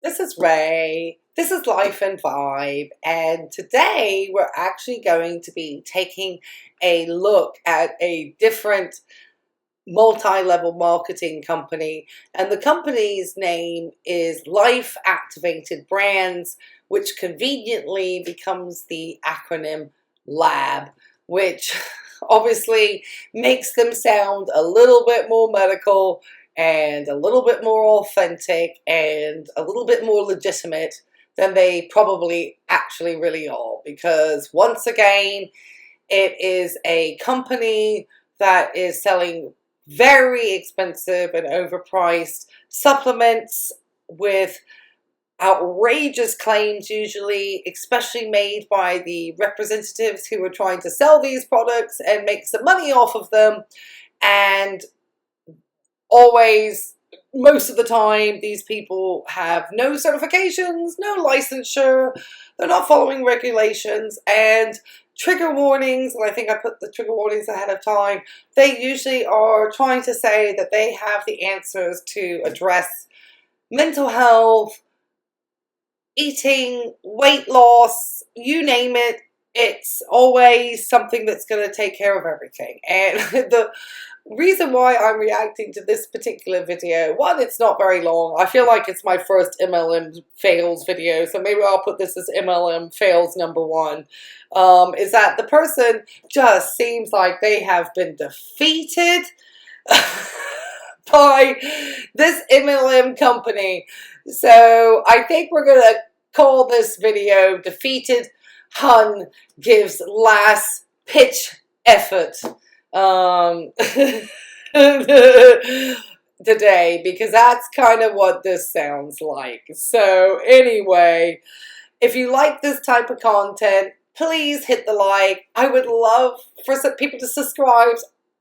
This is Ray. This is Life and Vibe. And today we're actually going to be taking a look at a different multi-level marketing company. And the company's name is Life Activated Brands, which conveniently becomes the acronym L.A.B, which obviously makes them sound a little bit more medical and a little bit more authentic and a little bit more legitimate than they probably actually really are. Because once again, it is a company that is selling very expensive and overpriced supplements with outrageous claims, usually, especially made by the representatives who are trying to sell these products and make some money off of them. And always, most of the time, these people have no certifications, no licensure, they're not following regulations, and trigger warnings, and I think I put the trigger warnings ahead of time, they usually are trying to say that they have the answers to address mental health, eating, weight loss, you name it. It's always something that's going to take care of everything. And the reason why I'm reacting to this particular video, one, it's not very long. I feel like it's my first MLM fails video, so maybe I'll put this as MLM fails #1, is that the person just seems like they have been defeated by this MLM company. So I think we're going to call this video Defeated Hun Gives Last Pitch Effort today, because that's kind of what this sounds like. So anyway, if you like this type of content, please hit the like. I would love for some people to subscribe.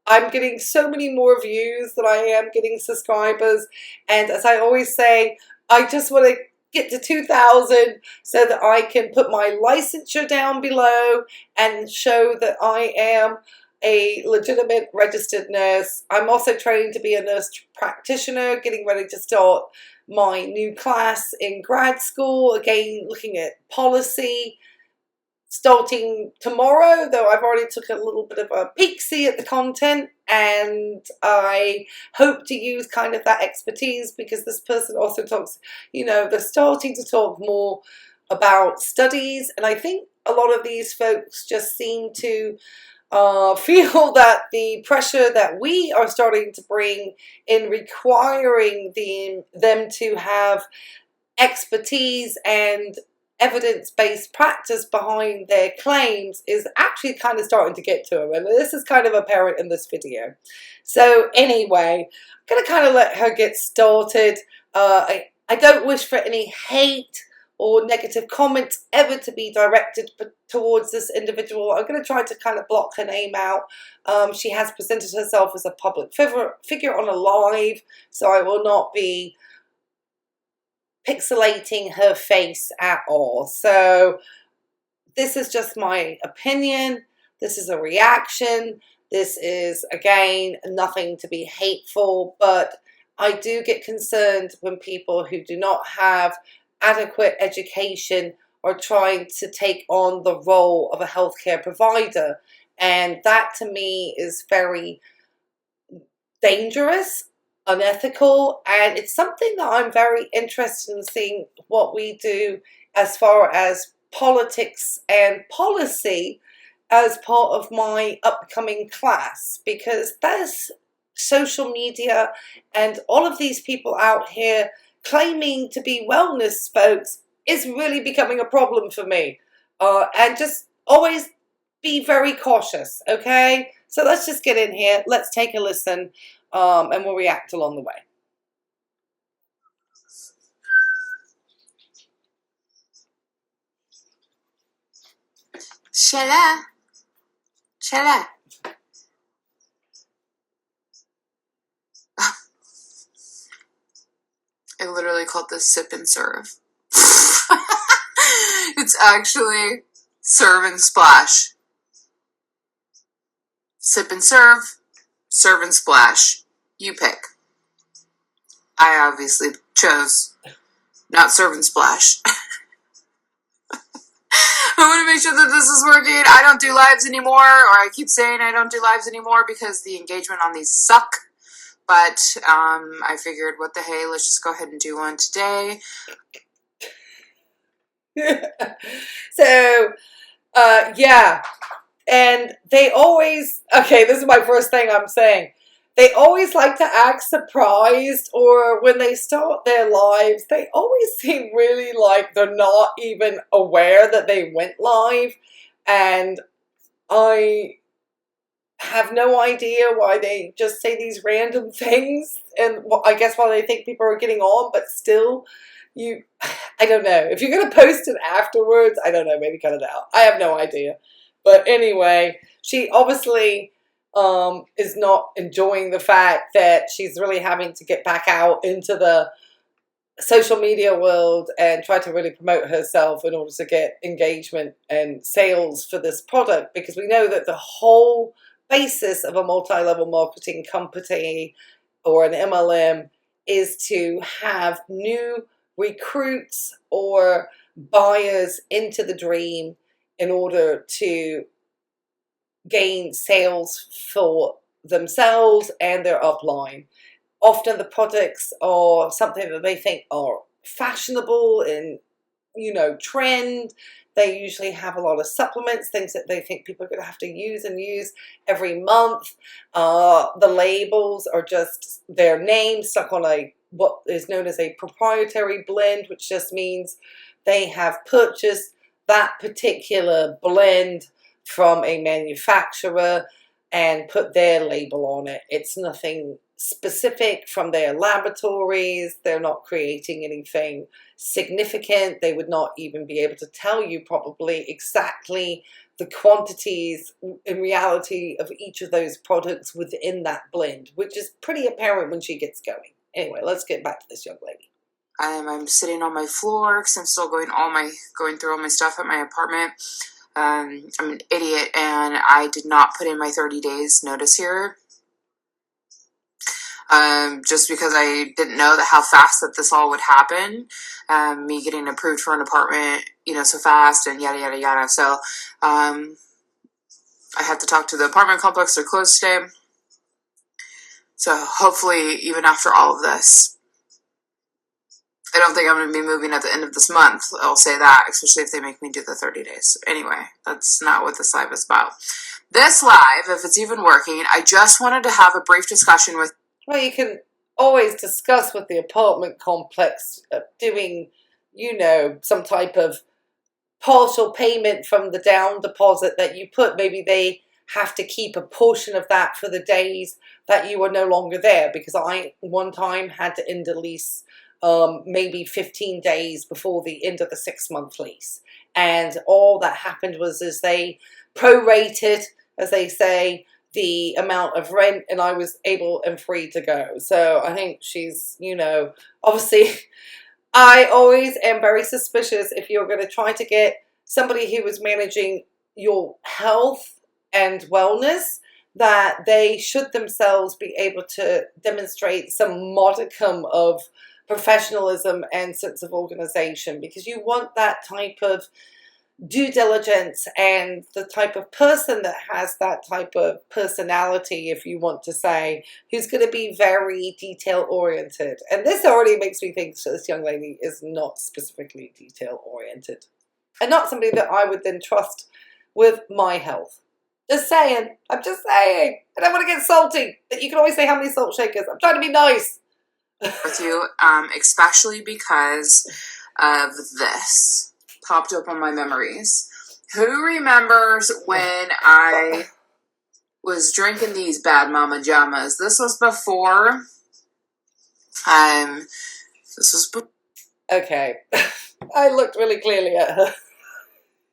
I'm getting so many more views than I am getting subscribers. And as I always say, I just want to get to 2,000 so that I can put my licensure down below and show that I am a legitimate registered nurse. I'm also training to be a nurse practitioner, getting ready to start my new class in grad school. Again, looking at policy, starting tomorrow, though I've already took a little bit of a peek-see at the content, and I hope to use kind of that expertise, because this person also talks, you know, they're starting to talk more about studies, and I think a lot of these folks just seem to feel that the pressure that we are starting to bring in requiring them to have expertise and evidence-based practice behind their claims is actually kind of starting to get to them, and this is kind of apparent in this video. So anyway, I'm going to kind of let her get started. I don't wish for any hate or negative comments ever to be directed towards this individual. I'm going to try to kind of block her name out. She has presented herself as a public figure on a live, so I will not be pixelating her face at all. So this is just my opinion. This is a reaction. This is, again, nothing to be hateful, but I do get concerned when people who do not have adequate education are trying to take on the role of a healthcare provider. And that to me is very dangerous, unethical, and it's something that I'm very interested in seeing what we do as far as politics and policy as part of my upcoming class, because there's social media and all of these people out here claiming to be wellness folks is really becoming a problem for me. And just always be very cautious, okay? So let's just get in here, let's take a listen, and we'll react along the way. Shala. Shala. I literally called this sip and serve. It's actually serve and splash. Sip and serve and splash. You pick. I obviously chose not serve and splash. I want to make sure that this is working. I don't do lives anymore, or I keep saying I don't do lives anymore because the engagement on these suck. But I figured, what the hey, let's just go ahead and do one today. So, yeah. And they always, okay, this is my first thing I'm saying. They always like to act surprised, or when they start their lives, they always seem really like they're not even aware that they went live. And I have no idea why they just say these random things. And I guess why they think people are getting on, but still, I don't know. If you're going to post it afterwards, I don't know, maybe cut it out. I have no idea. But anyway, she obviously is not enjoying the fact that she's really having to get back out into the social media world and try to really promote herself in order to get engagement and sales for this product, because we know that the whole basis of a multi-level marketing company or an MLM is to have new recruits or buyers into the dream in order to gain sales for themselves and their upline. Often the products are something that they think are fashionable and, trend. They usually have a lot of supplements, things that they think people are going to have to use every month. The labels are just their name stuck on what is known as a proprietary blend, which just means they have purchased that particular blend from a manufacturer and put their label on it. It's nothing specific from their laboratories. They're not creating anything significant. They would not even be able to tell you probably exactly the quantities in reality of each of those products within that blend, which is pretty apparent when she gets going. Anyway, let's get back to this young lady. I'm sitting on my floor because I'm still going through all my stuff at my apartment. I'm an idiot, and I did not put in my 30 days notice here. Just because I didn't know how fast that this all would happen. Me getting approved for an apartment, so fast, and yada, yada, yada. So, I have to talk to the apartment complex. They're closed today. So hopefully, even after all of this, I don't think I'm going to be moving at the end of this month. I'll say that, especially if they make me do the 30 days. Anyway, that's not what this live is about. This live, if it's even working, I just wanted to have a brief discussion with... Well, you can always discuss with the apartment complex doing, some type of partial payment from the down deposit that you put. Maybe they have to keep a portion of that for the days that you are no longer there, because I one time had to end a lease maybe 15 days before the end of the 6-month lease, and all that happened was they prorated, as they say, the amount of rent, and I was able and free to go. So I think she's, obviously, I always am very suspicious if you're going to try to get somebody who is managing your health and wellness, that they should themselves be able to demonstrate some modicum of professionalism and sense of organization, because you want that type of due diligence and the type of person that has that type of personality, if you want to say, who's going to be very detail oriented. And this already makes me think this young lady is not specifically detail oriented, and not somebody that I would then trust with my health. Just saying. I'm just saying. I don't want to get salty, but you can always say how many salt shakers. I'm trying to be nice. With you, especially because of this. Popped up on my memories. Who remembers when I was drinking these bad mama jamas? This was before. Okay. I looked really clearly at her.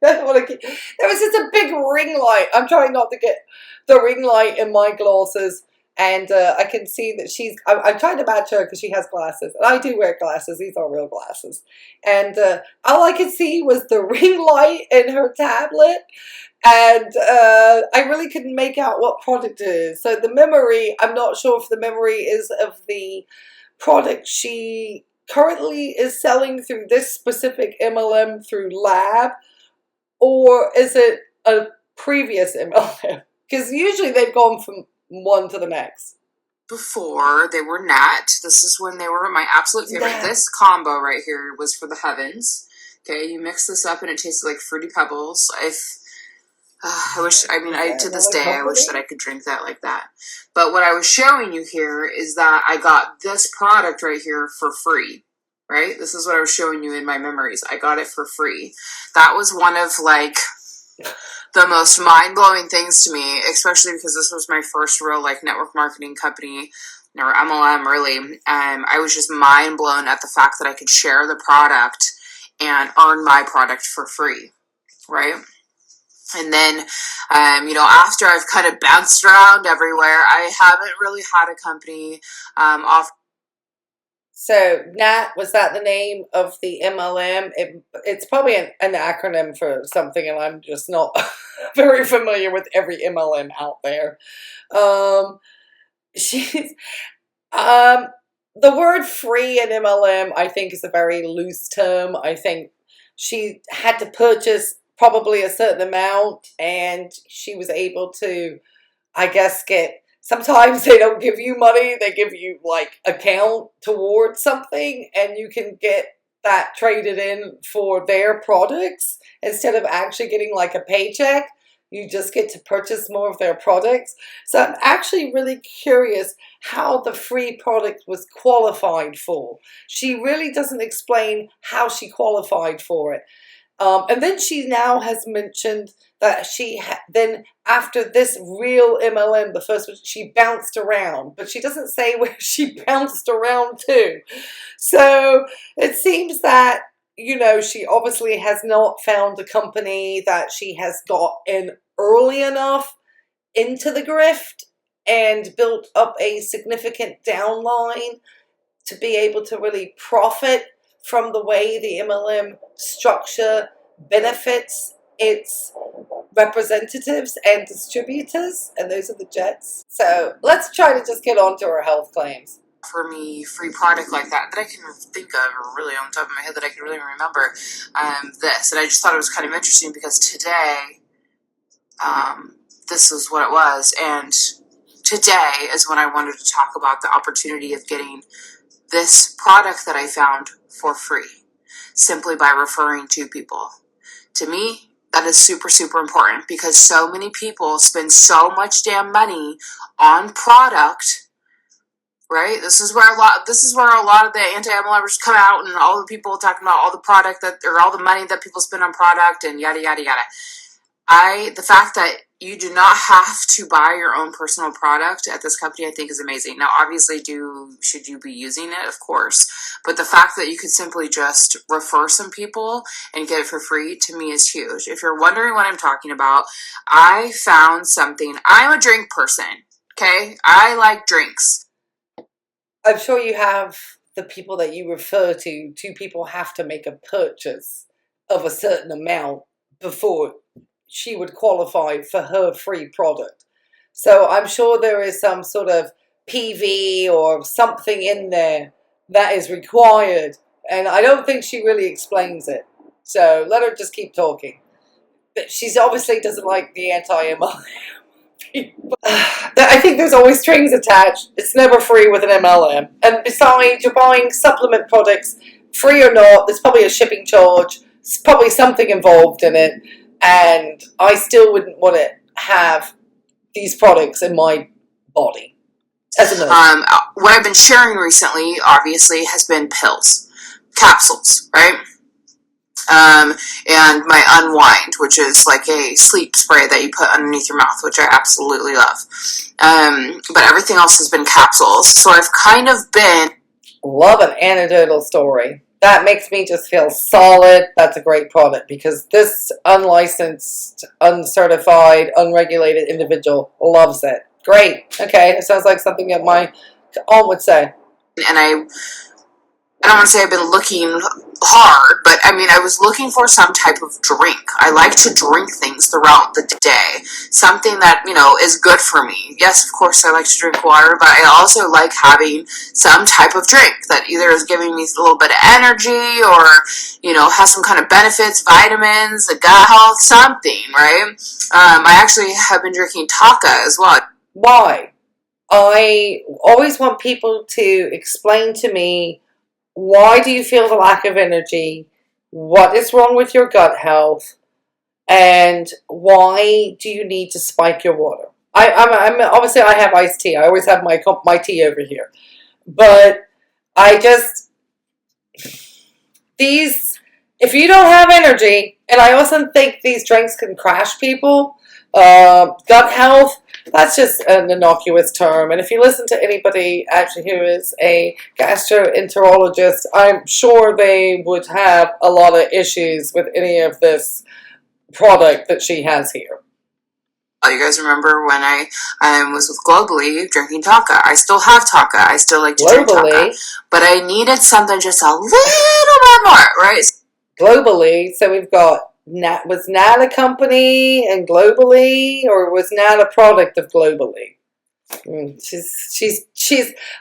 There was just a big ring light. I'm trying not to get the ring light in my glasses. And I can see that I'm trying to match her because she has glasses. And I do wear glasses. These are real glasses. And all I could see was the ring light in her tablet. And I really couldn't make out what product it is. So the memory, I'm not sure if the memory is of the product she currently is selling through this specific MLM through L.A.B, or is it a previous MLM? Because usually they've gone from one to the next. Before they were Nat. This is when they were my absolute favorite. Nat. This combo right here was for the heavens. Okay, you mix this up and it tasted like Fruity Pebbles. I wish, I mean, to this day, I wish that I could drink that like that. But what I was showing you here is that I got this product right here for free, right? This is what I was showing you in my memories. I got it for free. That was one of, like, the most mind-blowing things to me, especially because this was my first real, like, network marketing company, or MLM, really. I was just mind-blown at the fact that I could share the product and earn my product for free, right? And then, after I've kind of bounced around everywhere, I haven't really had a company off. So, Nat, was that the name of the MLM? It's probably an acronym for something, and I'm just not very familiar with every MLM out there. The word free in MLM, I think, is a very loose term. I think she had to purchase probably a certain amount, and she was able to, I guess, sometimes they don't give you money, they give you like a count towards something, and you can get that traded in for their products instead of actually getting like a paycheck. You just get to purchase more of their products. So I'm actually really curious how the free product was qualified for. She really doesn't explain how she qualified for it. And then she now has mentioned that she then, after this real MLM, the first one, she bounced around. But she doesn't say where she bounced around to. So it seems that, she obviously has not found a company that she has got in early enough into the grift and built up a significant downline to be able to really profit from the way the MLM structure benefits its representatives and distributors, and those are the Jets. So let's try to just get on to her health claims. For me, free product like that I can think of really on top of my head, that I can really remember this, and I just thought it was kind of interesting because today this is what it was, and today is when I wanted to talk about the opportunity of getting this product that I found for free simply by referring to people. To me, that is super, super important because so many people spend so much damn money on product. Right? This is where a lot of the anti-MLMers come out, and all the people talking about all the product or all the money that people spend on product and yada, yada, yada. The fact that you do not have to buy your own personal product at this company, I think is amazing. Now, obviously, should you be using it? Of course. But the fact that you could simply just refer some people and get it for free, to me, is huge. If you're wondering what I'm talking about, I found something. I'm a drink person, okay? I like drinks. I'm sure you have the people that you refer to. Two people have to make a purchase of a certain amount before she would qualify for her free product. So I'm sure there is some sort of PV or something in there that is required. And I don't think she really explains it. So let her just keep talking. But she obviously doesn't like the anti-MLM. I think there's always strings attached. It's never free with an MLM. And besides, you're buying supplement products, free or not, there's probably a shipping charge. There's probably something involved in it. And I still wouldn't want to have these products in my body as a nurse. What I've been sharing recently, obviously, has been pills, capsules, right? And my Unwind, which is like a sleep spray that you put underneath your mouth, which I absolutely love. But everything else has been capsules. So I've kind of been... Love an anecdotal story. That makes me just feel solid. That's a great product because this unlicensed, uncertified, unregulated individual loves it. Great. Okay. It sounds like something that my aunt would say. And I don't want to say I've been looking hard, but I mean, I was looking for some type of drink. I like to drink things throughout the day. Something that, is good for me. Yes, of course, I like to drink water, but I also like having some type of drink that either is giving me a little bit of energy or, has some kind of benefits, vitamins, the gut health, something, right? I actually have been drinking Taka as well. Why? I always want people to explain to me, why do you feel the lack of energy? What is wrong with your gut health? And why do you need to spike your water? I'm obviously, I have iced tea. I always have my tea over here. But if you don't have energy, and I also think these drinks can crash people, gut health, that's just an innocuous term. And if you listen to anybody actually who is a gastroenterologist, I'm sure they would have a lot of issues with any of this product that she has here. You guys remember when I was with Globally drinking Taka? I still have Taka. I still like to drink Taka. But I needed something just a little bit more, right? Globally, so we've got, was Nat a company and Globally, or was Nat a product of Globally?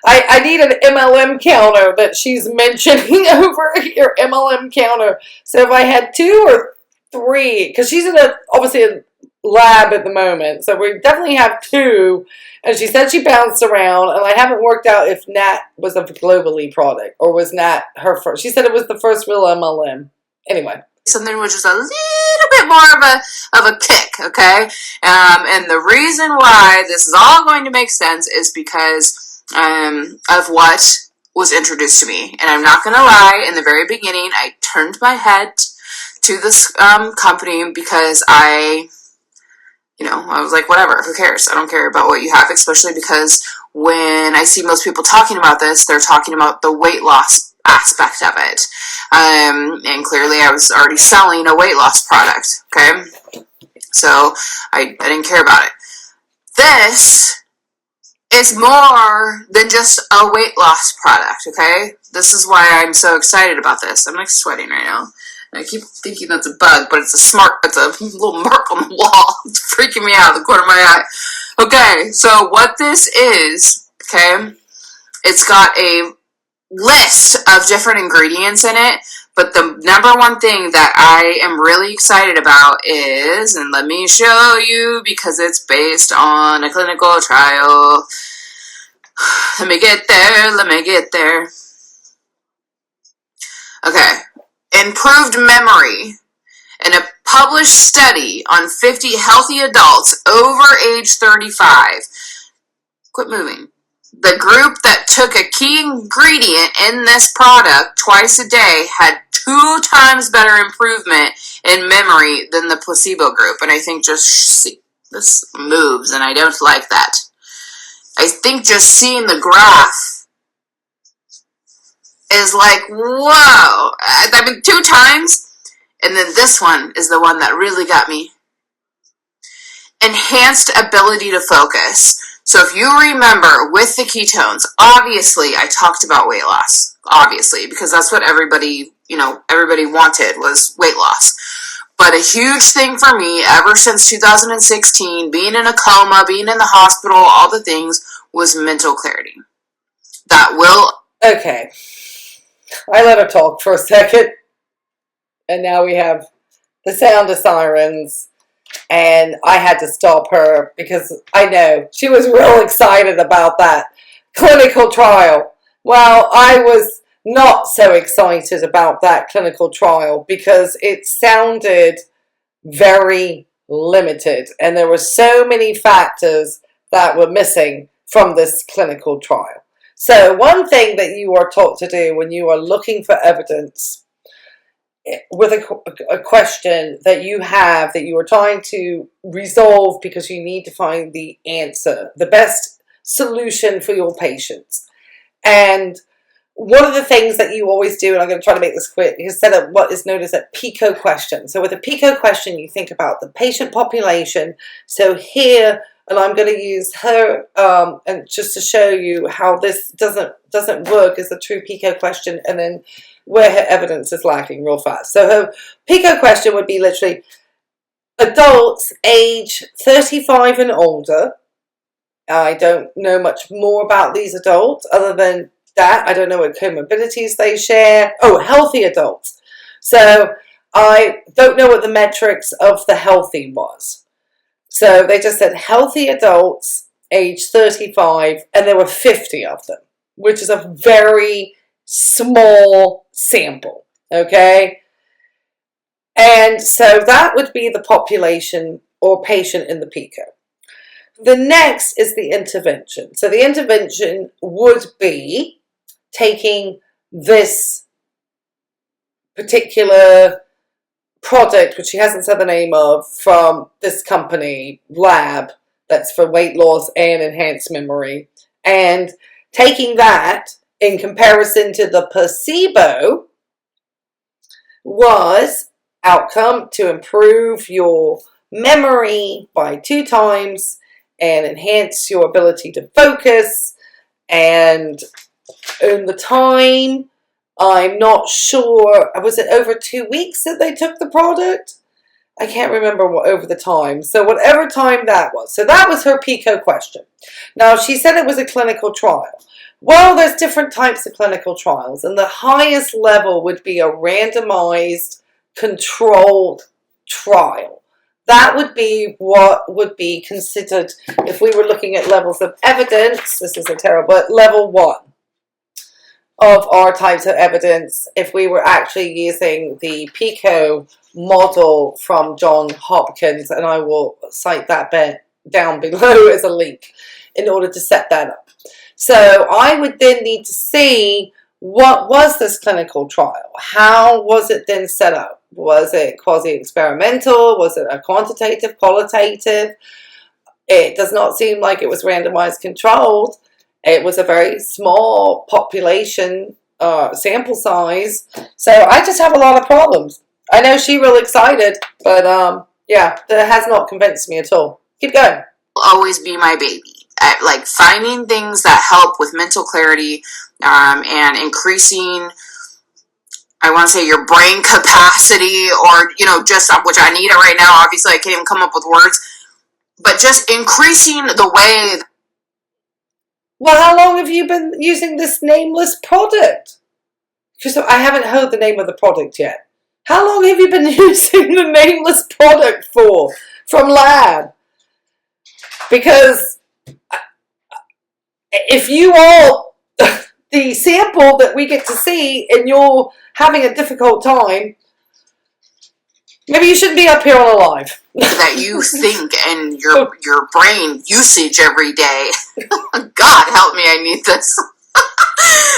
I need an MLM counter that she's mentioning over here, MLM counter. So if I had 2 or 3, because she's obviously a lab at the moment, so we definitely have 2, and she said she bounced around, and I haven't worked out if Nat was a Globally product, or was Nat her first. She said it was the first real MLM. Anyway. Something which is a little bit more of a kick, okay? And the reason why this is all going to make sense is because of what was introduced to me. And I'm not going to lie, in the very beginning, I turned my head to this company because I was like, whatever, who cares? I don't care about what you have, especially because when I see most people talking about this, they're talking about the weight loss aspect of it. And clearly I was already selling a weight loss product, okay? So I didn't care about it. This is more than just a weight loss product, okay? This is why I'm so excited about this. I'm like sweating right now. I keep thinking that's a bug, but it's a little mark on the wall. It's freaking me out of the corner of my eye. Okay, so what this is, okay, it's got a list of different ingredients in it, but the number one thing that I am really excited about is, and let me show you because it's based on a clinical trial. Let me get there. Okay. Improved memory. In a published study on 50 healthy adults over age 35. Quit moving. The group that took a key ingredient in this product twice a day had 2 times better improvement in memory than the placebo group. And I think this moves, and I don't like that. I think just seeing the graph is like, whoa. I mean, 2 times, and then this one is the one that really got me. Enhanced ability to focus. So if you remember, with the ketones, obviously I talked about weight loss. Obviously, because that's what everybody wanted was weight loss. But a huge thing for me, ever since 2016, being in a coma, being in the hospital, all the things, was mental clarity. Okay. I let her talk for a second. And now we have the sound of sirens. And I had to stop her because I know she was real excited about that clinical trial. Well, I was not so excited about that clinical trial because it sounded very limited. And there were so many factors that were missing from this clinical trial. So one thing that you are taught to do when you are looking for evidence with a question that you have that you are trying to resolve because you need to find the answer, the best solution for your patients. And one of the things that you always do, and I'm going to try to make this quick, is set up what is known as a PICO question. So with a PICO question, you think about the patient population. So here and I'm going to use her and just to show you how this doesn't work as a true PICO question, and then where her evidence is lacking real fast. So her PICO question would be literally adults age 35 and older. I don't know much more about these adults other than that. I don't know what comorbidities they share. Oh, healthy adults. So I don't know what the metrics of the healthy was. So they just said healthy adults, age 35, and there were 50 of them, which is a very small sample, okay? And so that would be the population or patient in the PICO. The next is the intervention. So the intervention would be taking this particular product, which she hasn't said the name of, from this company, L.A.B, that's for weight loss and enhanced memory, and taking that in comparison to the placebo was outcome to improve your memory by 2 times and enhance your ability to focus. And in the time, I'm not sure, was it over 2 weeks that they took the product? I can't remember what over the time. So whatever time that was. So that was her PICO question. Now, she said it was a clinical trial. Well, there's different types of clinical trials, and the highest level would be a randomized controlled trial. That would be what would be considered, if we were looking at levels of evidence, this is a terrible, but level 1 of our types of evidence, if we were actually using the PICO model from John Hopkins, and I will cite that bit down below as a link in order to set that up. So I would then need to see, what was this clinical trial? How was it then set up? Was it quasi-experimental? Was it a quantitative, qualitative? It does not seem like it was randomized controlled. It was a very small population sample size. So I just have a lot of problems. I know she's real excited, but yeah, that has not convinced me at all. Keep going. Will always be my baby. Like finding things that help with mental clarity and increasing, I want to say, your brain capacity, or, you know, just, which I need it right now. Obviously, I can't even come up with words, but just increasing the way. Well, how long have you been using this nameless product? Because I haven't heard the name of the product yet. How long have you been using the nameless product for from L.A.B? Because if you all, the sample that we get to see and you're having a difficult time, maybe you shouldn't be up here on a live. That you think and your brain usage every day. God help me, I need this.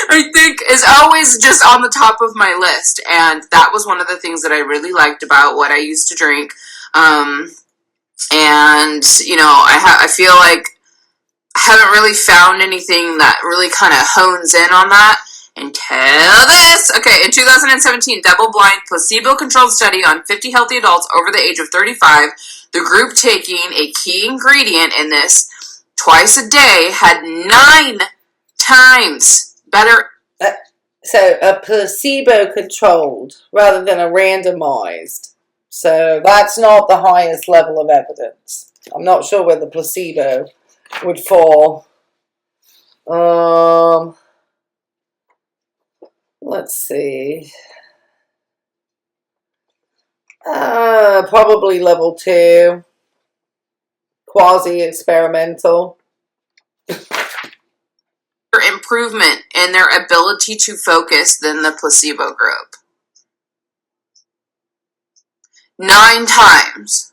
I think is always just on the top of my list, and that was one of the things that I really liked about what I used to drink. And you know, I feel like I haven't really found anything that really kind of hones in on that until this. Okay, in 2017, double-blind, placebo-controlled study on 50 healthy adults over the age of 35, the group taking a key ingredient in this twice a day had 9 times better. So a placebo-controlled rather than a randomized. So that's not the highest level of evidence. I'm not sure where the placebo would fall. Let's see. Probably level 2. Quasi-experimental. Improvement in their ability to focus than the placebo group. 9 times.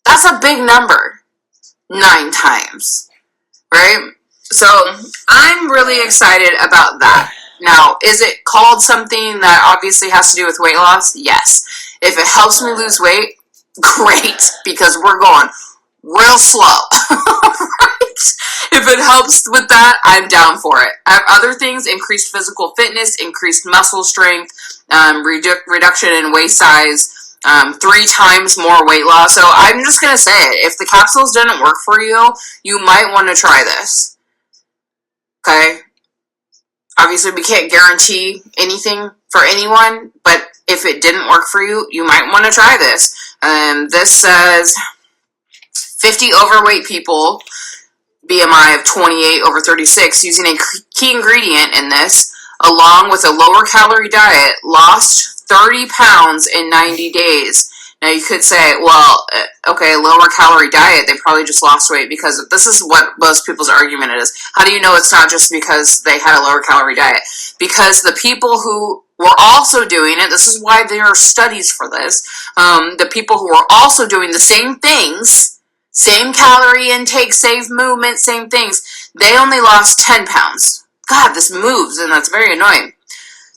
That's a big number. 9 times. Right? So I'm really excited about that. Now, is it called something that obviously has to do with weight loss? Yes. If it helps me lose weight, great, because we're going real slow. Right? If it helps with that, I'm down for it. I have other things: increased physical fitness, increased muscle strength, reduction in waist size, 3 times more weight loss. So I'm just going to say it. If the capsules didn't work for you, you might want to try this. Okay? Obviously, we can't guarantee anything for anyone, but if it didn't work for you, you might want to try this. This says 50 overweight people, BMI of 28 over 36, using a key ingredient in this, along with a lower calorie diet, lost 30 pounds in 90 days. Now you could say, well, okay, lower calorie diet, they probably just lost weight because this is what most people's argument is. How do you know it's not just because they had a lower calorie diet? Because the people who were also doing it, this is why there are studies for this, the people who were also doing the same things, same calorie intake, same movement, same things, they only lost 10 pounds. God, this moves, and that's very annoying.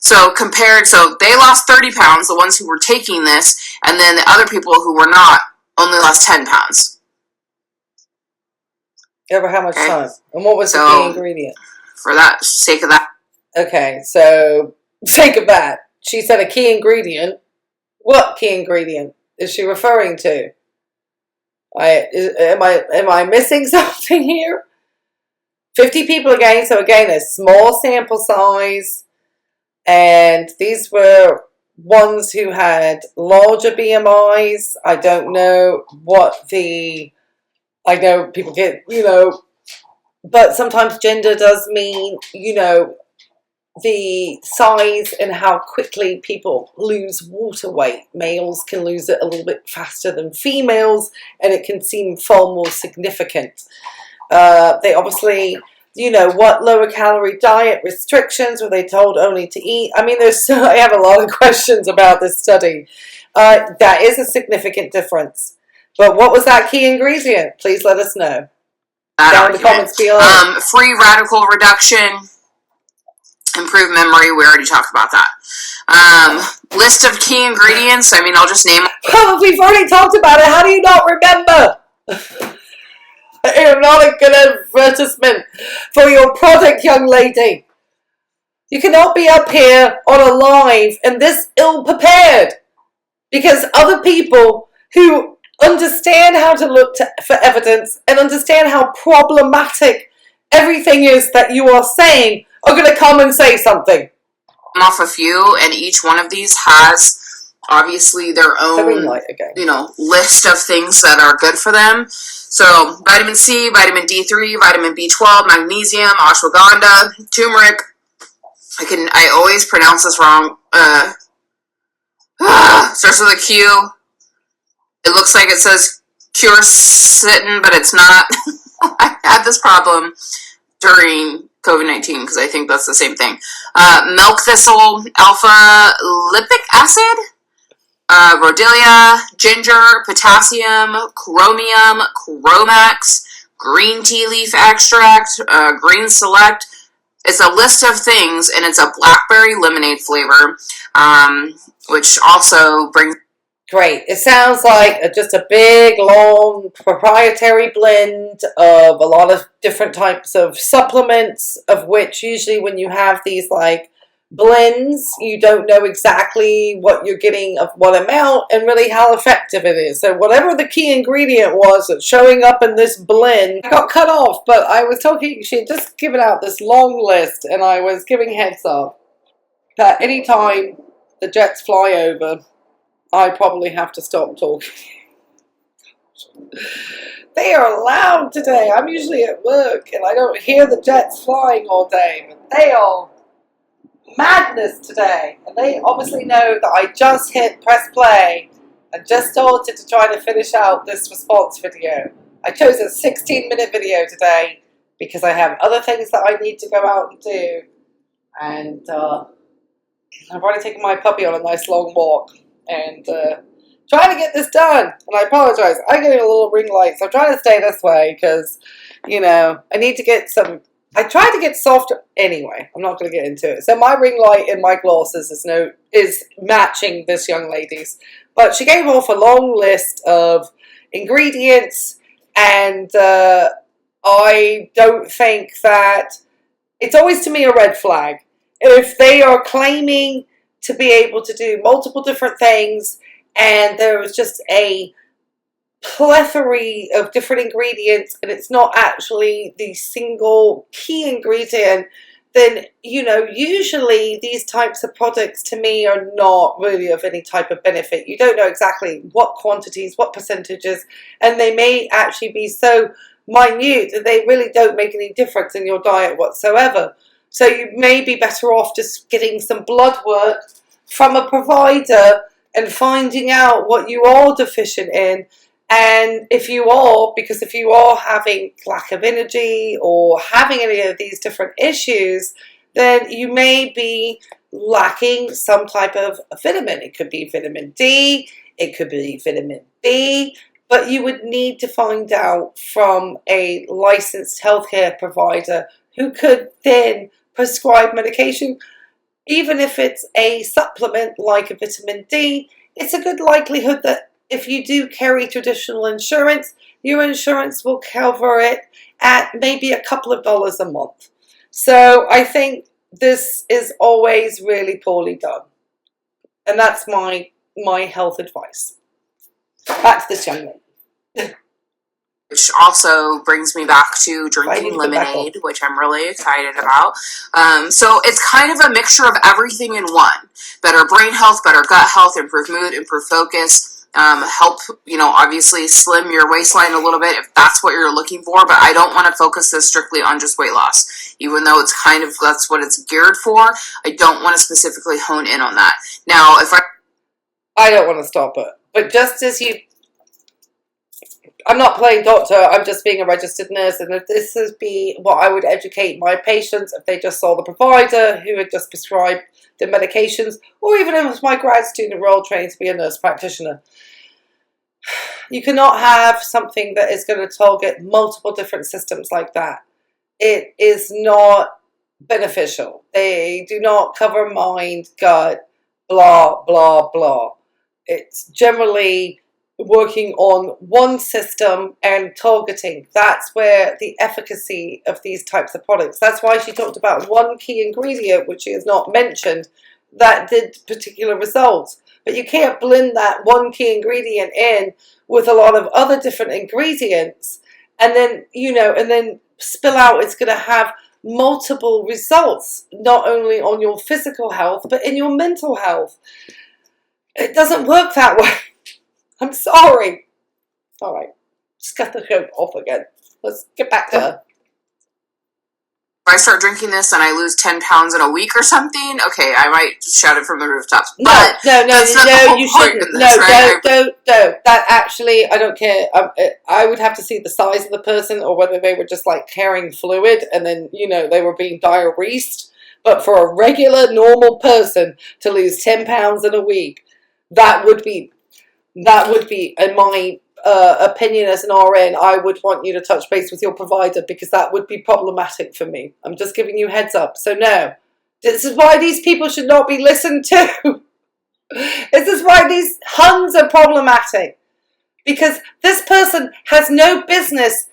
So they lost 30 pounds, the ones who were taking this, and then the other people who were not only lost 10 pounds. Over how much time? And what was the key ingredient? For that sake of that. Okay, so sake of that. She said a key ingredient. What key ingredient is she referring to? Am I missing something here? 50 people again, so again, a small sample size. And these were ones who had larger BMIs. I don't know I know people get, but sometimes gender does mean, the size and how quickly people lose water weight. Males can lose it a little bit faster than females, and it can seem far more significant. They obviously... what lower calorie diet restrictions were they told only to eat? I mean, I have a lot of questions about this study. That is a significant difference. But what was that key ingredient? Please let us know. Down in the comments below. Free radical reduction, improved memory. We already talked about that. List of key ingredients. I mean, I'll just name. Oh, we've already talked about it. How do you not remember? I am not a good advertisement for your product, young lady. You cannot be up here on a live and this ill-prepared, because other people who understand how to look for evidence and understand how problematic everything is that you are saying are going to come and say something. Off a few, and each one of these has obviously their own, list of things that are good for them. So, vitamin C, vitamin D3, vitamin B12, magnesium, ashwagandha, turmeric. I always pronounce this wrong. Starts with a Q. It looks like it says quercetin, but it's not. I had this problem during COVID-19 because I think that's the same thing. Milk thistle, alpha lipic acid. Rhodelia, ginger, potassium, chromium, chromax, green tea leaf extract, green select. It's a list of things, and it's a blackberry lemonade flavor, which also brings... Great. It sounds like just a big, long, proprietary blend of a lot of different types of supplements, of which usually when you have these, blends, you don't know exactly what you're getting of what amount and really how effective it is. So whatever the key ingredient was that's showing up in this blend, I got cut off, but I was talking, she had just given out this long list, and I was giving heads up that anytime the jets fly over, I probably have to stop talking. They are loud today. I'm usually at work and I don't hear the jets flying all day, but they are madness today, and they obviously know that I just hit press play and just started to try to finish out this response video. I chose a 16-minute video today because I have other things that I need to go out and do, and I've already taken my puppy on a nice long walk and trying to get this done. And I apologize, I'm getting a little ring light, so I'm trying to stay this way because I need to get some... I tried to get softer. Anyway, I'm not going to get into it. So my ring light and my glosses is matching this young lady's. But she gave off a long list of ingredients, and I don't think that... It's always to me a red flag. If they are claiming to be able to do multiple different things and there was just a plethora of different ingredients, and it's not actually the single key ingredient, then, you know, usually these types of products to me are not really of any type of benefit. You don't know exactly what quantities, what percentages, and they may actually be so minute that they really don't make any difference in your diet whatsoever. So you may be better off just getting some blood work from a provider and finding out what you are deficient in. And if you are, because if you are having lack of energy or having any of these different issues, then you may be lacking some type of vitamin. It could be vitamin D, it could be vitamin B, but you would need to find out from a licensed healthcare provider who could then prescribe medication. Even if it's a supplement like a vitamin D, it's a good likelihood that if you do carry traditional insurance, your insurance will cover it at maybe a couple of dollars a month. So I think this is always really poorly done. And that's my health advice. Back to this young lady. Which also brings me back to drinking lemonade, which I'm really excited about. So it's kind of a mixture of everything in one. Better brain health, better gut health, improved mood, improved focus. Help, you know, obviously slim your waistline a little bit if that's what you're looking for, but I don't want to focus this strictly on just weight loss. Even though it's kind of, that's what it's geared for, I don't want to specifically hone in on that. Now, if I don't want to stop it, but just as you, I'm not playing doctor, I'm just being a registered nurse, and if this would be what I would educate my patients if they just saw the provider who had just prescribed the medications, or even if it was my grad student role training to be a nurse practitioner. You cannot have something that is going to target multiple different systems like that. It is not beneficial. They do not cover mind, gut, blah, blah, blah. It's generally working on one system and targeting. That's where the efficacy of these types of products. That's why she talked about one key ingredient, which she has not mentioned, that did particular results. But you can't blend that one key ingredient in with a lot of other different ingredients and then, you know, and then spill out. It's going to have multiple results, not only on your physical health, but in your mental health. It doesn't work that way. I'm sorry. All right. Just got the joke off again. Let's get back to her. I start drinking this and I lose 10 pounds in a week or something, okay, I might shout it from the rooftops. No, you shouldn't. No, don't. That actually, I don't care. I would have to see the size of the person or whether they were just like carrying fluid and then, you know, they were being diuresed. But for a regular, normal person to lose 10 pounds in a week, that would be, in my opinion as an RN, I would want you to touch base with your provider because that would be problematic for me. I'm just giving you heads up. So no, this is why these people should not be listened to. This is why these Huns are problematic, because this person has no business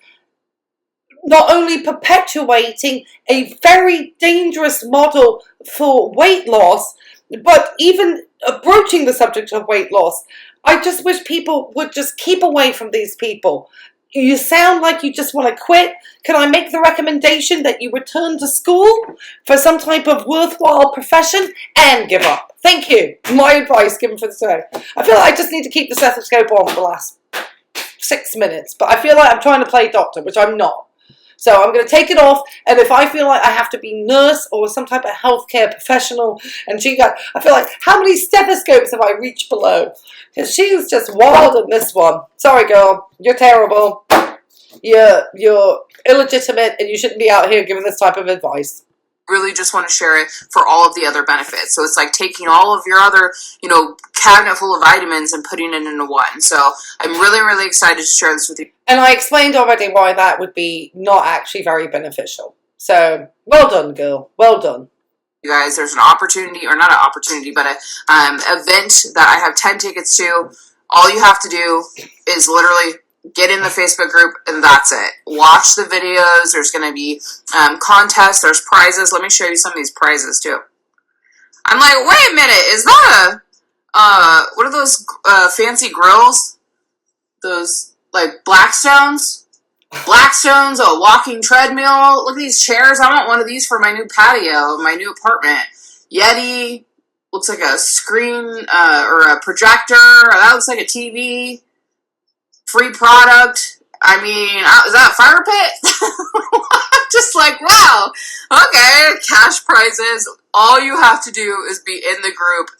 not only perpetuating a very dangerous model for weight loss, but even broaching the subject of weight loss. I just wish people would just keep away from these people. You sound like you just want to quit. Can I make the recommendation that you return to school for some type of worthwhile profession and give up? Thank you. My advice given for today. I feel like I just need to keep the stethoscope on for the last 6 minutes, but I feel like I'm trying to play doctor, which I'm not. So I'm going to take it off, and if I feel like I have to be nurse or some type of healthcare professional, and I feel like, how many stethoscopes have I reached below? Because she was just wild in this one. Sorry, girl. You're terrible. You're illegitimate, and you shouldn't be out here giving this type of advice. Really just want to share it for all of the other benefits. So it's like taking all of your other, you know, cabinet full of vitamins and putting it into one. So I'm really, really excited to share this with you. And I explained already why that would be not actually very beneficial. So well done, girl. Well done. You guys, there's an opportunity, or not an opportunity, but an event that I have 10 tickets to. All you have to do is literally get in the Facebook group, and that's it. Watch the videos. There's going to be contests. There's prizes. Let me show you some of these prizes, too. I'm like, wait a minute. Is that what are those fancy grills? Those, like, Blackstones? Blackstones, a walking treadmill. Look at these chairs. I want one of these for my new patio, my new apartment. Yeti. Looks like a screen or a projector. That looks like a TV. Free product. I mean, is that a fire pit? Just like, wow. Okay, cash prizes. All you have to do is be in the group,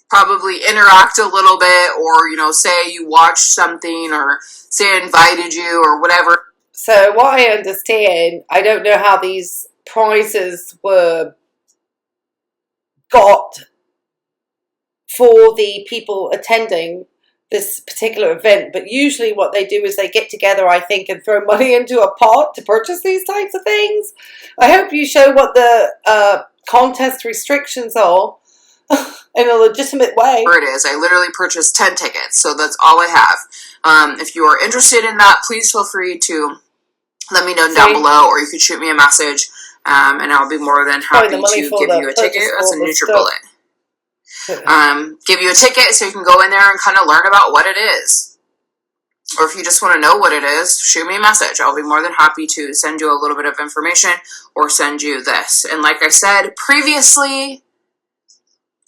probably interact a little bit, or, you know, say you watched something, or say I invited you, or whatever. So what I understand, I don't know how these prizes were got for the people attending this particular event, but usually what they do is they get together, I think, and throw money into a pot to purchase these types of things. I hope you show what the contest restrictions are in a legitimate way. Where it is. I literally purchased 10 tickets, so that's all I have. If you are interested in that, please feel free to let me know down below, or you could shoot me a message, and I'll be more than happy to give you a ticket. That's a NutriBullet. Give you a ticket so you can go in there and kind of learn about what it is. Or if you just want to know what it is, shoot me a message. I'll be more than happy to send you a little bit of information or send you this. And like I said previously,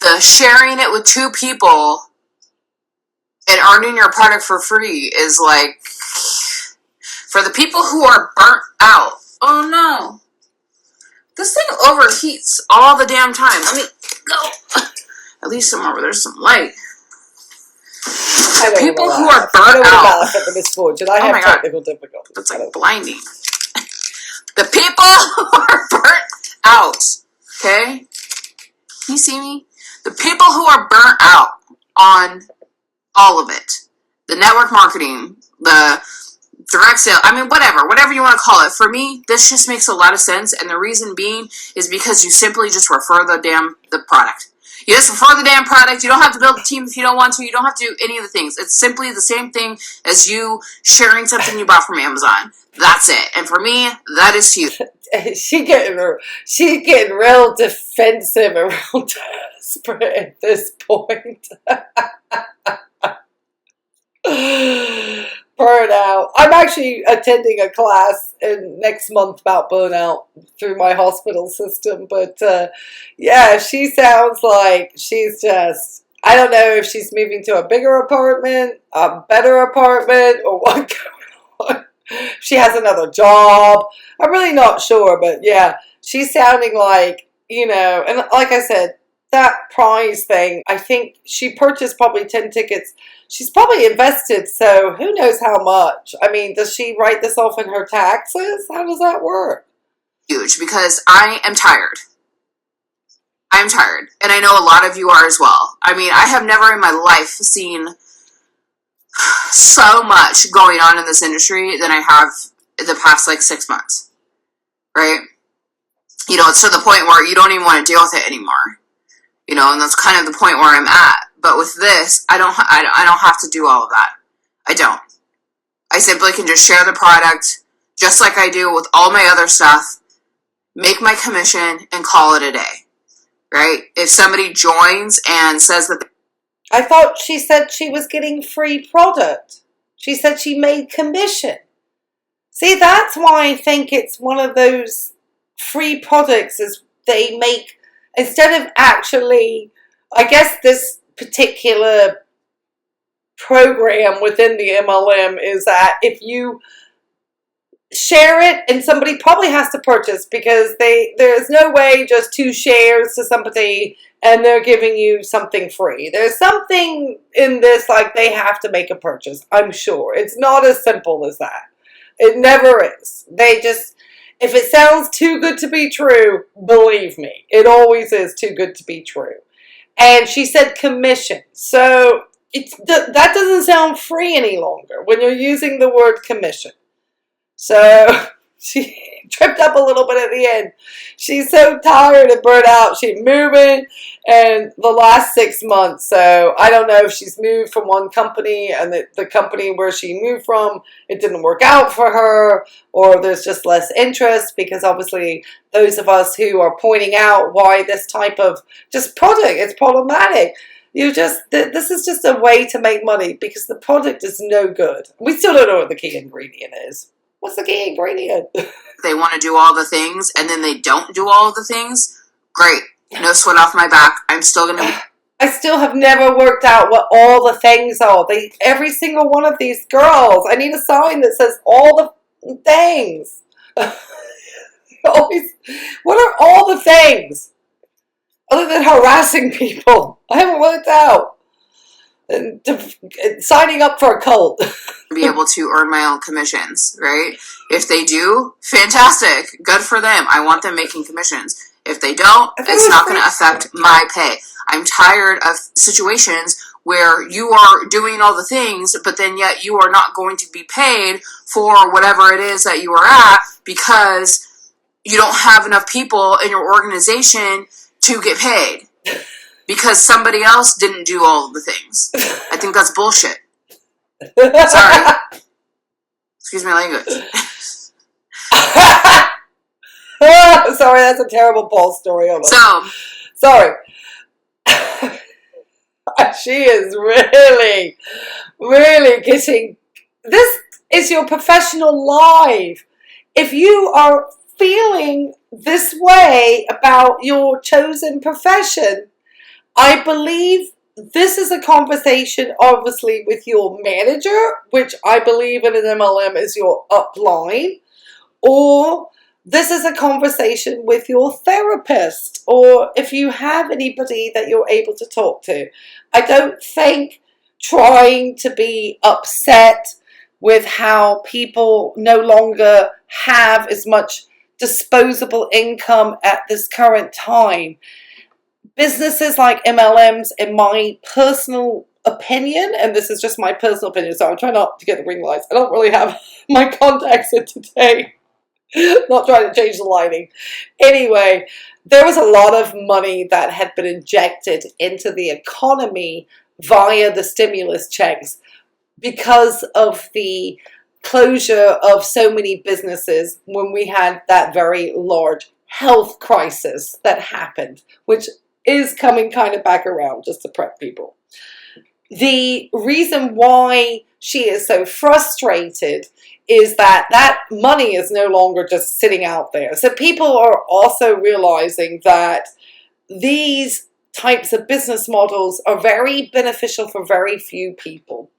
the sharing it with 2 people and earning your product for free is like, for the people who are burnt out. Oh no. This thing overheats all the damn time. Let me go. At least there's some light. People who are burnt out. The misfortune. I have technical difficulties. That's like blinding. The people who are burnt out. Okay? Can you see me? The people who are burnt out on all of it. The network marketing, the direct sale, I mean, whatever you want to call it. For me, this just makes a lot of sense, and the reason being is because you simply just refer the product. You just refer the damn product. You don't have to build a team if you don't want to. You don't have to do any of the things. It's simply the same thing as you sharing something you bought from Amazon. That's it. And for me, that is huge. She's getting real defensive and real desperate at this point. Burnout. I'm actually attending a class next month about burnout through my hospital system. But yeah, she sounds like she's just, I don't know if she's moving to a bigger apartment, a better apartment, or what's going on. She has another job. I'm really not sure. But yeah, she's sounding like, you know, and like I said, that prize thing, I think she purchased probably 10 tickets. She's probably invested, so who knows how much. I mean, does she write this off in her taxes? How does that work? Huge, because I am tired. I'm tired, and I know a lot of you are as well. I mean, I have never in my life seen so much going on in this industry than I have in the past, like, 6 months, right? You know, it's to the point where you don't even want to deal with it anymore. You know, and that's kind of the point where I'm at. But with this, I don't have to do all of that. I don't. I simply can just share the product, just like I do with all my other stuff, make my commission, and call it a day. Right? If somebody joins and says that... I thought she said she was getting free product. She said she made commission. See, that's why I think it's one of those free products is they make... Instead of actually, I guess this particular program within the MLM is that if you share it, and somebody probably has to purchase, because there's no way just 2 shares to somebody and they're giving you something free. There's something in this, like they have to make a purchase, I'm sure. It's not as simple as that. It never is. They just... If it sounds too good to be true, believe me, it always is too good to be true. And she said commission. So that doesn't sound free any longer when you're using the word commission. So she tripped up a little bit at the end. She's so tired and burnt out. She's moving and the last 6 months. So I don't know if she's moved from one company and the company where she moved from, it didn't work out for her, or there's just less interest, because obviously those of us who are pointing out why this type of just product is problematic. This is just a way to make money because the product is no good. We still don't know what the key ingredient is. What's the key ingredient? They want to do all the things and then they don't do all the things. Great. No sweat off my back. I'm still going to... I still have never worked out what all the things are. Every single one of these girls, I need a sign that says all the things. What are all the things? Other than harassing people. I haven't worked out. And signing up for a cult. Be able to earn my own commissions, right? If they do, fantastic. Good for them. I want them making commissions. If they don't, it's not going to affect my pay. I'm tired of situations where you are doing all the things, but then yet you are not going to be paid for whatever it is that you are at because you don't have enough people in your organization to get paid because somebody else didn't do all of the things. I think that's bullshit. Sorry. Excuse my language. Sorry, that's a terrible Paul story. So, sorry. She is really, really getting... This is your professional life. If you are feeling this way about your chosen profession, I believe this is a conversation, obviously, with your manager, which I believe in an MLM is your upline, or this is a conversation with your therapist, or if you have anybody that you're able to talk to. I don't think trying to be upset with how people no longer have as much disposable income at this current time. Businesses like MLMs, in my personal opinion, and this is just my personal opinion, so I'm trying not to get the ring lights. I don't really have my contacts in today. Not trying to change the lighting. Anyway, there was a lot of money that had been injected into the economy via the stimulus checks because of the closure of so many businesses when we had that very large health crisis that happened, which is coming kind of back around, just to prep people. The reason why she is so frustrated is that that money is no longer just sitting out there. So people are also realizing that these types of business models are very beneficial for very few people.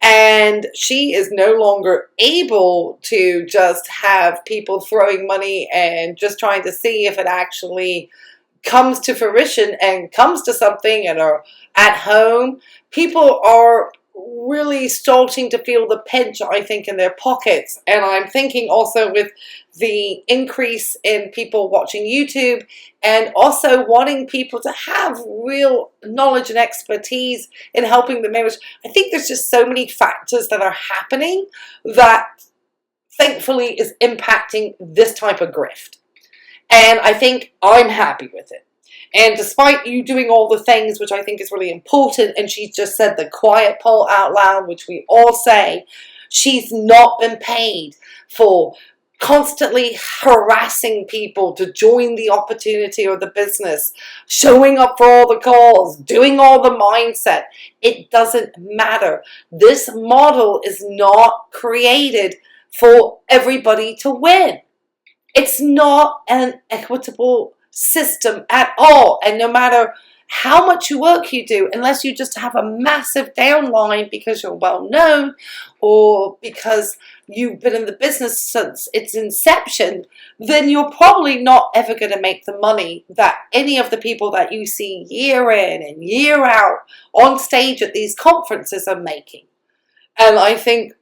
And she is no longer able to just have people throwing money and just trying to see if it actually comes to fruition and comes to something and are at home. People are really starting to feel the pinch, I think, in their pockets. And I'm thinking also with the increase in people watching YouTube and also wanting people to have real knowledge and expertise in helping the members. I think there's just so many factors that are happening that thankfully is impacting this type of grift. And I think I'm happy with it. And despite you doing all the things, which I think is really important, and she just said the quiet part out loud, which we all say, she's not been paid for constantly harassing people to join the opportunity or the business, showing up for all the calls, doing all the mindset. It doesn't matter. This model is not created for everybody to win. It's not an equitable system at all. And no matter how much work you do, unless you just have a massive downline because you're well known or because you've been in the business since its inception, then you're probably not ever going to make the money that any of the people that you see year in and year out on stage at these conferences are making. And I think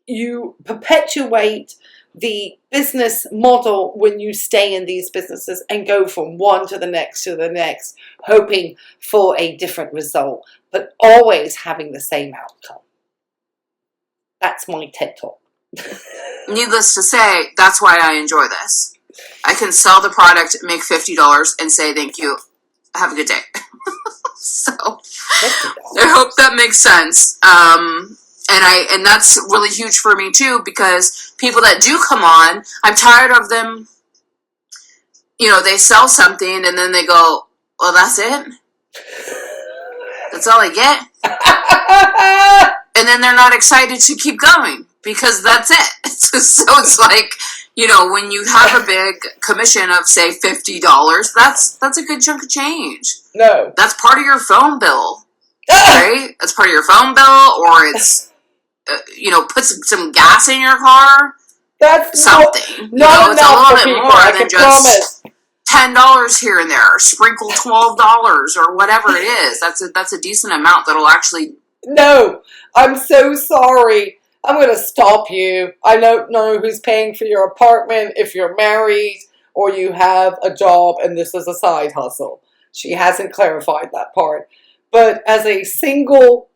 you perpetuate the business model when you stay in these businesses and go from one to the next, hoping for a different result, but always having the same outcome. That's my TED Talk. Needless to say, that's why I enjoy this. I can sell the product, make $50, and say thank you. Have a good day. So, I hope that makes sense. And that's really huge for me too, because people that do come on, I'm tired of them, they sell something and then they go, well, that's it? That's all I get. And then they're not excited to keep going because that's it. So it's like, you know, when you have a big commission of, say, $50, that's a good chunk of change. No. That's part of your phone bill, right? That's part of your phone bill, or it's, you know, put some gas in your car. That's something. Not it's a little bit people, more than just $10 here and there, or sprinkle $12 or whatever it is. That's a decent amount that'll actually. No, I'm so sorry. I'm going to stop you. I don't know who's paying for your apartment, if you're married or you have a job and this is a side hustle. She hasn't clarified that part. But as a single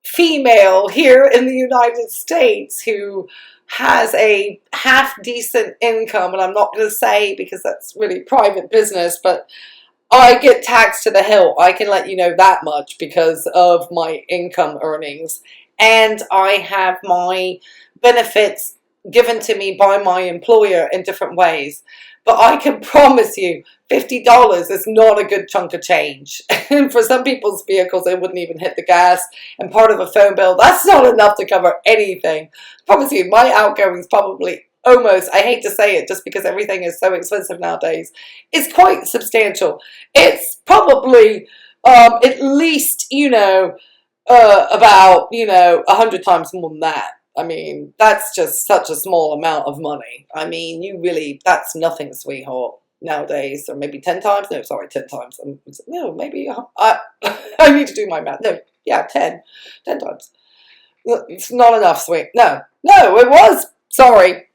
female here in the United States who has a half-decent income, and I'm not going to say because that's really private business, but I get taxed to the hill. I can let you know that much because of my income earnings. And I have my benefits given to me by my employer in different ways. But I can promise you, $50 is not a good chunk of change. And for some people's vehicles, they wouldn't even hit the gas. And part of a phone bill, that's not enough to cover anything. I promise you, my outgoings probably almost, I hate to say it just because everything is so expensive nowadays, it's quite substantial. It's probably at least, about, 100 times more than that. I mean, that's just such a small amount of money. I mean, that's nothing, sweetheart, nowadays. Or maybe 10 times? No, sorry, 10 times. No, maybe, I need to do my math. No, yeah, 10 times. It's not enough, sweet. No, it was, sorry.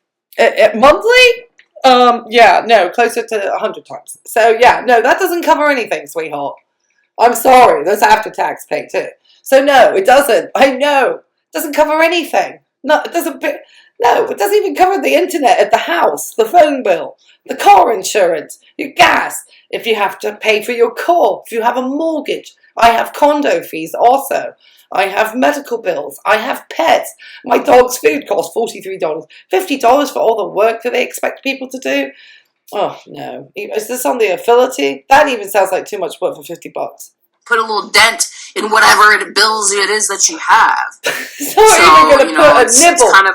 Monthly? Yeah, no, closer to 100 times. So, yeah, no, that doesn't cover anything, sweetheart. I'm sorry, there's after-tax pay too. So, no, it doesn't. I know. It doesn't cover anything. No, it doesn't. No, it doesn't even cover the internet at the house, the phone bill, the car insurance, your gas, if you have to pay for your car, if you have a mortgage. I have condo fees also. I have medical bills. I have pets. My dog's food costs $43. $50 for all the work that they expect people to do? Oh, no. Is this on the affiliate? That even sounds like too much work for $50. Put a little dent in whatever bills it is that you have. So even going to put a nibble. It's kind of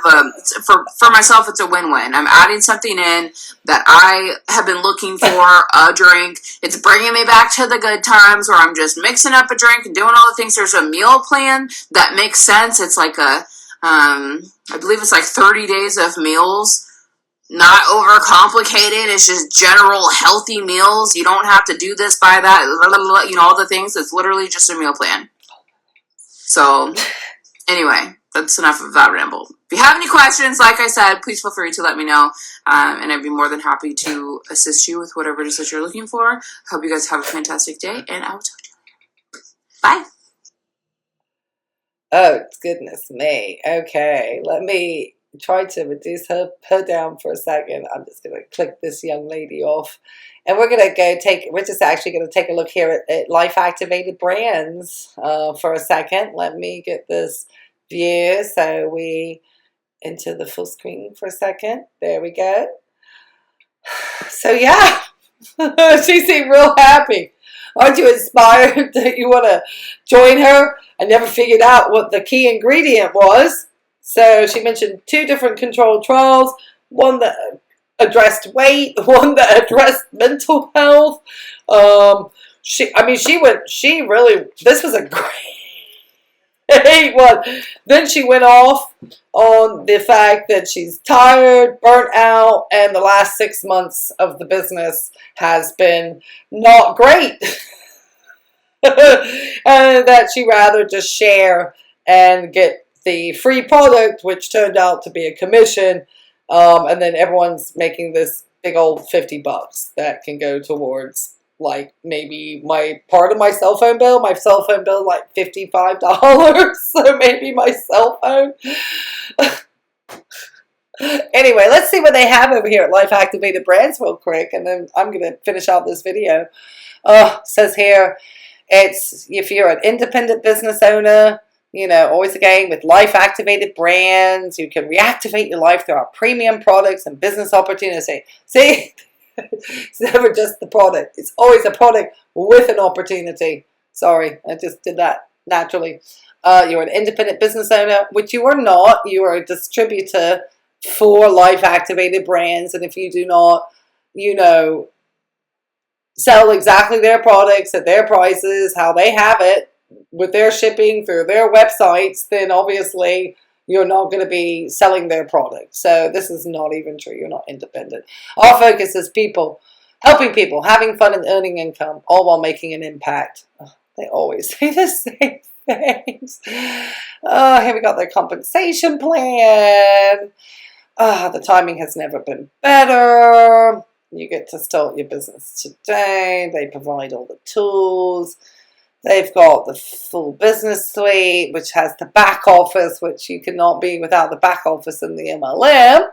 for myself, it's a win-win. I'm adding something in that I have been looking for, a drink. It's bringing me back to the good times where I'm just mixing up a drink and doing all the things. There's a meal plan that makes sense. It's like I believe it's like 30 days of meals. Not overcomplicated. It's just general healthy meals. You don't have to do this by that. All the things. It's literally just a meal plan. So, anyway, that's enough of that ramble. If you have any questions, like I said, please feel free to let me know. And I'd be more than happy to assist you with whatever it is that you're looking for. Hope you guys have a fantastic day, and I will talk to you later. Bye. Oh, goodness me. Okay, let me try to reduce her down for a second. I'm just going to click this young lady off. And we're going to we're just actually going to take a look here at Life Activated Brands for a second. Let me get this view. So we into the full screen for a second. There we go. So yeah, she seemed real happy. Aren't you inspired that you want to join her? I never figured out what the key ingredient was. So she mentioned 2 different controlled trials, one that addressed weight, one that addressed mental health. This was a great one. Then she went off on the fact that she's tired, burnt out, and the last 6 months of the business has been not great. And that she'd rather just share and get the free product, which turned out to be a commission, and then everyone's making this big old $50 that can go towards like maybe part of my cell phone bill. My cell phone bill like $55, so maybe my cell phone. Anyway, let's see what they have over here at Life Activated Brands real quick, and then I'm going to finish out this video. Says here, it's if you're an independent business owner, always again, with Life Activated Brands, you can reactivate your life through our premium products and business opportunities. See, it's never just the product. It's always a product with an opportunity. Sorry, I just did that naturally. You're an independent business owner, which you are not. You are a distributor for life activated brands. And if you do not, sell exactly their products at their prices, how they have it, with their shipping through their websites, then obviously you're not going to be selling their product. So this is not even true. You're not independent. Our focus is people, helping people, having fun and earning income, all while making an impact. Oh, they always say the same things. Here we got their compensation plan. The timing has never been better. You get to start your business today. They provide all the tools. They've got the full business suite, which has the back office, which you cannot be without the back office in the MLM.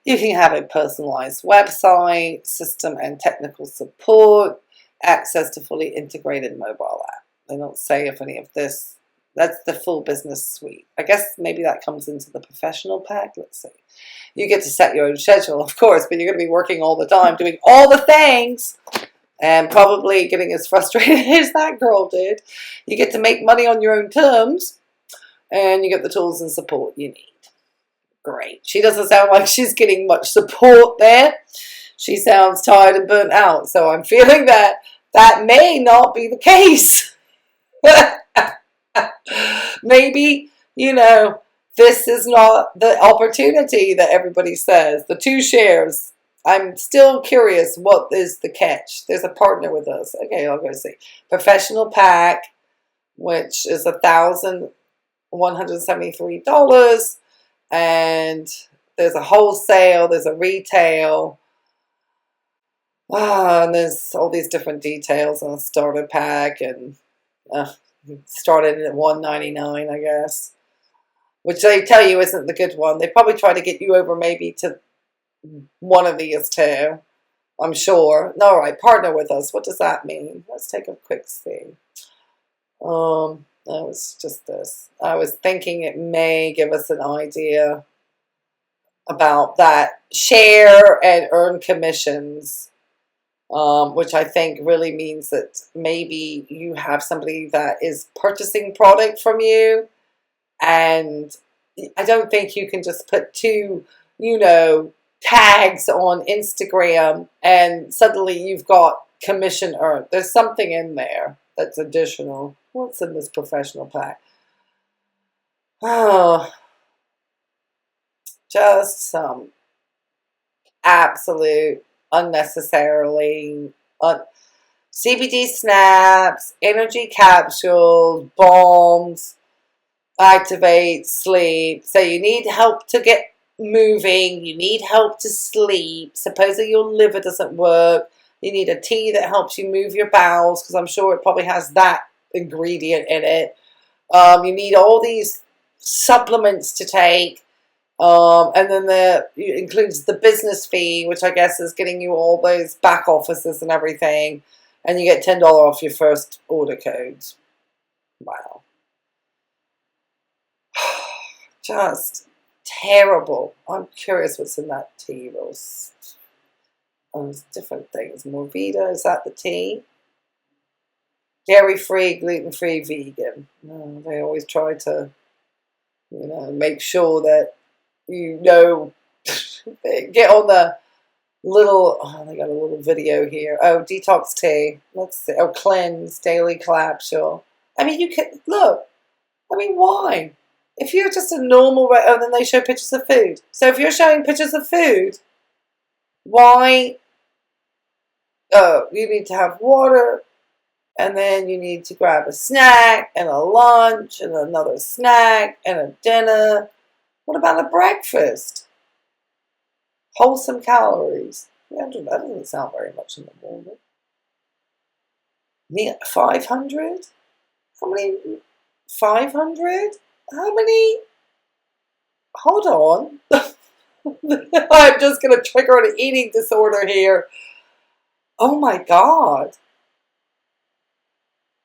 You can have a personalized website, system and technical support, access to fully integrated mobile app. They don't say if any of this. That's the full business suite. I guess maybe that comes into the professional pack. Let's see. You get to set your own schedule, of course, but you're going to be working all the time, doing all the things, and probably getting as frustrated as that girl did. You get to make money on your own terms, and you get the tools and support you need. Great. She doesn't sound like she's getting much support there. She sounds tired and burnt out, so I'm feeling that that may not be the case. Maybe, this is not the opportunity that everybody says. The 2 shares. I'm still curious, what is the catch? There's a partner with us. Okay, I'll go see. Professional pack, which is $1,173. And there's a wholesale, there's a retail. And there's all these different details on a starter pack. And started at $199, I guess. Which they tell you isn't the good one. They probably try to get you over maybe to one of these 2, I'm sure. All right, partner with us. What does that mean? Let's take a quick see. That was just this. I was thinking it may give us an idea about that. Share and earn commissions, which I think really means that maybe you have somebody that is purchasing product from you. And I don't think you can just put 2, tags on Instagram and suddenly you've got commission earned. There's something in there that's additional. What's in this professional pack? Oh, just some absolute unnecessarily CBD snaps, energy capsules, bombs, activate sleep. So you need help to get moving. You need help to sleep. Supposing your liver doesn't work, you need a tea that helps you move your bowels, because I'm sure it probably has that ingredient in it. You need all these supplements to take. And then it includes the business fee, which I guess is getting you all those back offices and everything. And you get $10 off your first order codes. Wow. Just terrible. I'm curious what's in that tea. There's different things. Morvita, is that the tea? Dairy-free, gluten-free, vegan. They always try to, make sure that get on the little, they got a little video here. Oh, detox tea. Let's see. Oh, cleanse, daily capsule. I mean, you can, look. I mean, why? If you're just a normal, then they show pictures of food. So if you're showing pictures of food, why? Oh, you need to have water, and then you need to grab a snack, and a lunch, and another snack, and a dinner. What about a breakfast? Wholesome calories. That doesn't sound very much in the morning. 500? How many? 500? How many? Hold on. I'm just going to trigger an eating disorder here. Oh my God.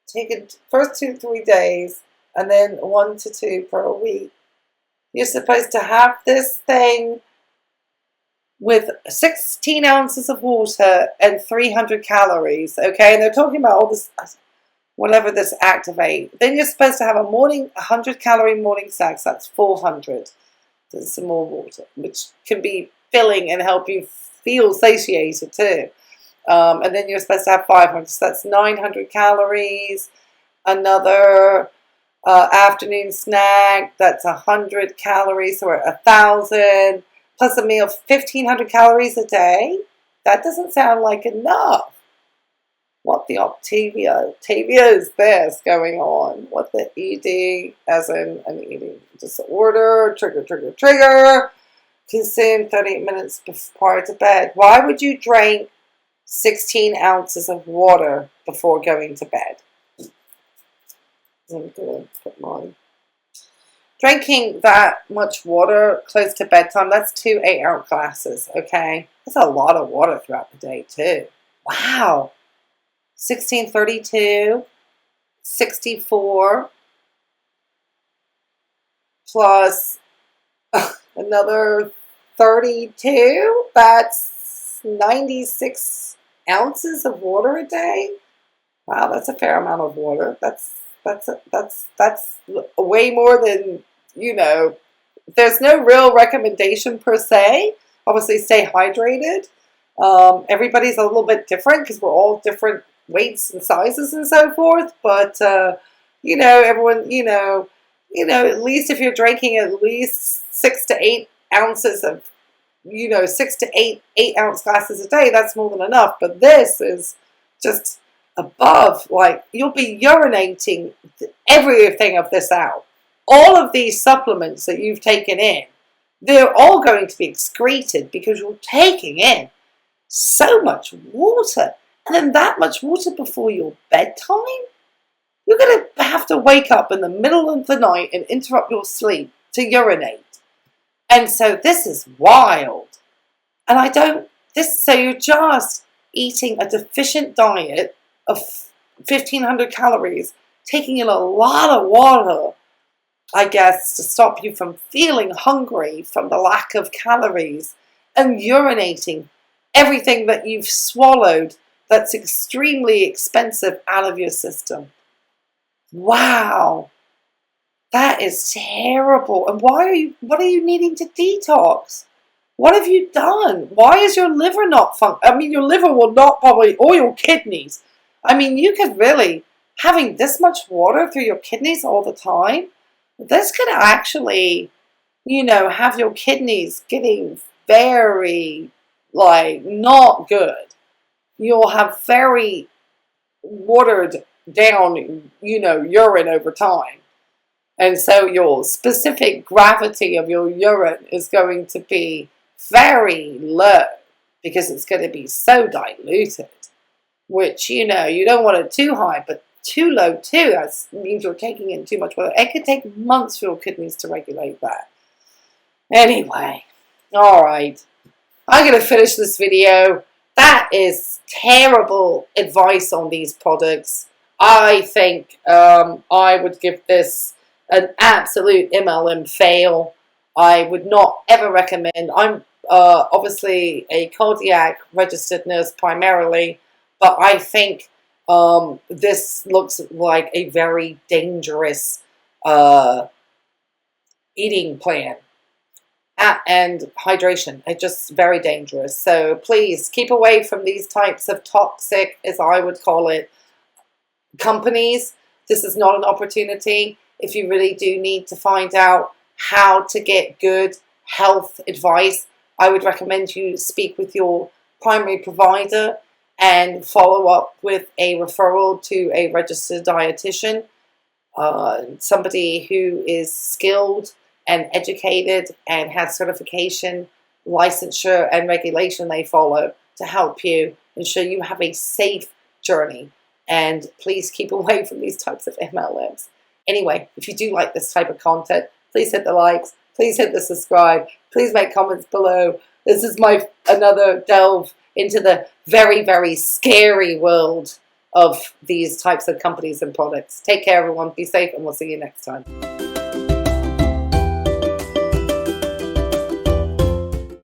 Take it first 2-3 days, and then 1 to 2 per week. You're supposed to have this thing with 16 ounces of water and 300 calories, okay? And they're talking about all this whatever this activate. Then you're supposed to have a morning 100-calorie morning snack. So that's 400. There's some more water, which can be filling and help you feel satiated too. And then you're supposed to have 500. So that's 900 calories. Another afternoon snack, that's 100 calories, so we're at 1,000. Plus a meal, 1,500 calories a day. That doesn't sound like enough. What the Octavia is this going on? What the ED, as in an eating disorder, trigger. Consume 38 minutes prior to bed. Why would you drink 16 ounces of water before going to bed? I'm going to put mine. Drinking that much water close to bedtime, that's 2 8-ounce glasses, okay? That's a lot of water throughout the day, too. Wow. 1632, 64, plus another 32. That's 96 ounces of water a day. Wow, that's a fair amount of water. That's way more than, you know. There's no real recommendation per se. Obviously, stay hydrated. Everybody's a little bit different because we're all different weights and sizes and so forth. But you know, everyone, you know, at least if you're drinking at least 6 to 8 ounces of, 6 to 8 ounce glasses a day, that's more than enough. But this is just above, like, you'll be urinating everything of this out. All of these supplements that you've taken in, they're all going to be excreted because you're taking in so much water. And then that much water before your bedtime? You're going to have to wake up in the middle of the night and interrupt your sleep to urinate. And so this is wild. And so you're just eating a deficient diet of 1,500 calories, taking in a lot of water, I guess, to stop you from feeling hungry from the lack of calories, and urinating everything that you've swallowed that's extremely expensive out of your system. Wow. That is terrible. And what are you needing to detox? What have you done? Why is your liver not your liver will not probably, or your kidneys. I mean, you could really, having this much water through your kidneys all the time, this could actually, have your kidneys getting very, not good. You'll have very watered down, urine over time. And so your specific gravity of your urine is going to be very low because it's going to be so diluted, which, you don't want it too high, but too low too. That means you're taking in too much water. It could take months for your kidneys to regulate that. Anyway, all right. I'm going to finish this video. That is terrible advice on these products. I think I would give this an absolute MLM fail. I would not ever recommend. I'm obviously a cardiac registered nurse primarily, but I think this looks like a very dangerous eating plan. And hydration. It's just very dangerous. So please keep away from these types of toxic, as I would call it, companies. This is not an opportunity. If you really do need to find out how to get good health advice, I would recommend you speak with your primary provider and follow up with a referral to a registered dietitian, somebody who is skilled and educated and has certification, licensure, and regulation they follow to help you ensure you have a safe journey. And please keep away from these types of MLMs. Anyway, if you do like this type of content, please hit the likes, please hit the subscribe, please make comments below. This is another delve into the very, very scary world of these types of companies and products. Take care, everyone. Be safe, and we'll see you next time.